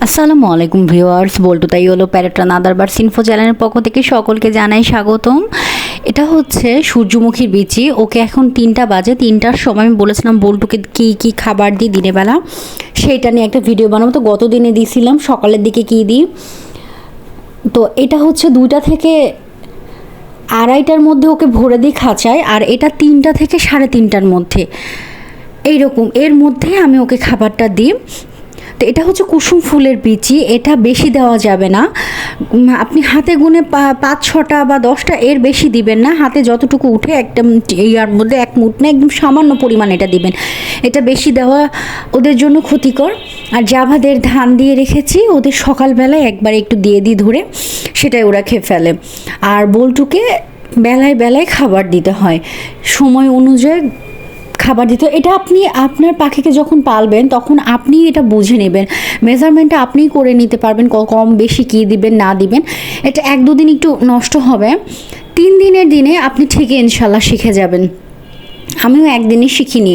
আসসালামু আলাইকুম ভিউয়ার্স, বল্টু তাই হলো প্যারাট্রান আদারবার্স ইনফো চ্যানেলের পক্ষ থেকে সকলকে জানাই স্বাগতম। এটা হচ্ছে সূর্যমুখীর বিচি। ওকে এখন 3টা বাজে। 3টার সময় আমি বলেছিলাম বল্টুকে কী কী খাবার দিই দিনের বেলা, সেইটা নিয়ে একটা ভিডিও বানাবো। তো গত দিনে দিয়েছিলাম সকালের দিকে কী দিই। তো এটা হচ্ছে 2টা থেকে 2:30টার মধ্যে ওকে ভরে দিই খাঁচায়, আর এটা 3টা থেকে 3:30টার মধ্যে, এইরকম এর মধ্যে আমি ওকে খাবারটা দিই। তো এটা হচ্ছে কুসুম ফুলের বিচি, এটা বেশি দেওয়া যাবে না। আপনি হাতে গুনে 5-6টা বা 10টা, এর বেশি দিবেন না। হাতে যতটুকু উঠে একদম ইয়ার মধ্যে এক মুঠ না, একদম সামান্য পরিমাণ এটা দিবেন। এটা বেশি দেওয়া ওদের জন্য ক্ষতিকর। আর জাভাদের ধান দিয়ে রেখেছি, ওদের সকালবেলায় একবার একটু দিয়ে দিই ধরে, সেটাই ওরা খেয়ে ফেলে। আর বল্টুকে বেলায় বেলায় খাবার দিতে হয়, সময় অনুযায়ী খাবার দিতে। এটা আপনি আপনার পাখিকে যখন পালবেন তখন আপনি এটা বুঝে নেবেন, মেজারমেন্টটা আপনিই করে নিতে পারবেন কম বেশি কী দিবেন না দিবেন। এটা 1-2 দিন একটু নষ্ট হবে, 3 দিনের দিনে আপনি ঠিকই ইনশাল্লাহ শিখে যাবেন। আমিও একদিনই শিখিনি।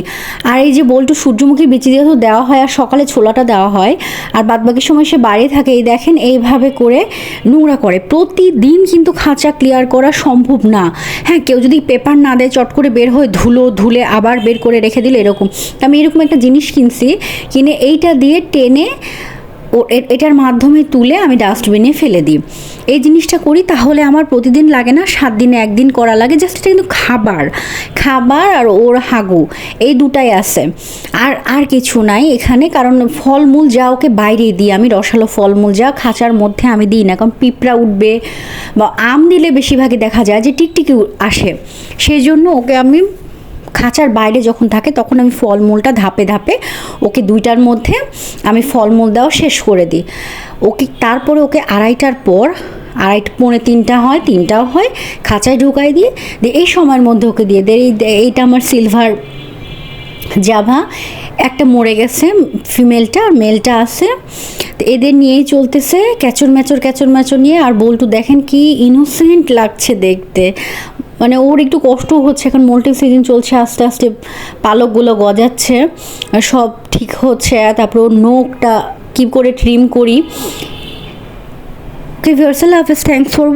আর এই যে বল্টু সূর্যমুখী বিচি দিয়ে তো দেওয়া হয়, আর সকালে ছোলাটা দেওয়া হয়, আর বাদবাকি সময় সে বাইরে থাকে। এই দেখেন এইভাবে করে নোংরা করে। প্রতিদিন কিন্তু খাঁচা ক্লিয়ার করা সম্ভব না। হ্যাঁ, কেউ যদি পেপার না দেয়, চট করে বের হয়ে ধুলে আবার বের করে রেখে দিলে এরকম। আমি এরকম একটা জিনিস কিনছি, কিনে এইটা দিয়ে টেনে এটার মাধ্যমে তুলে আমি ডাস্টবিনে ফেলে দিই। এই জিনিসটা করি, তাহলে আমার প্রতিদিন লাগে না, 7 দিনে 1 দিন করা লাগে। জাস্ট এটা কিন্তু খাবার আর ওর হাগু, এই দুটাই আছে, আর কিছু নাই এখানে। কারণ ফলমূল যা ওকে বাইরে দিই আমি, রসালো ফলমূল যা খাঁচার মধ্যে আমি দিই না, কারণ পিঁপড়া উঠবে, বা আম দিলে বেশিরভাগই দেখা যায় যে টিকটিকি আসে। সেই জন্য ওকে আমি খাঁচার বাইরে যখন থাকে তখন আমি ফলমূলটা ধাপে ধাপে ওকে 2টার মধ্যে আমি ফলমূল দেওয়া শেষ করে দিই। তারপরে ওকে 2:30টার পর, 2:30-3টা হয়, 3টাও হয়, খাঁচায় ঢুকাই দিয়ে এই সময়ের মধ্যে ওকে দিয়ে দেয়। এইটা আমার সিলভার জাভা, একটা মরে গেছে ফিমেলটা, আর মেলটা আছে। তো এদের নিয়েই চলতেছে ক্যাচর ম্যাচর নিয়ে। আর বল্টু দেখেন কি ইনোসেন্ট লাগছে দেখতে, মানে ওর একটু কষ্ট হচ্ছে। এখন মোল্টিং সিজন চলছে, আস্তে আস্তে পালকগুলো গজাচ্ছে, সব ঠিক হচ্ছে। তারপর ওর নোখটা কী করে ট্রিম করি। ওকে ভিউয়ার্স, আল্লাহ হাফেজ, থ্যাঙ্কস ফর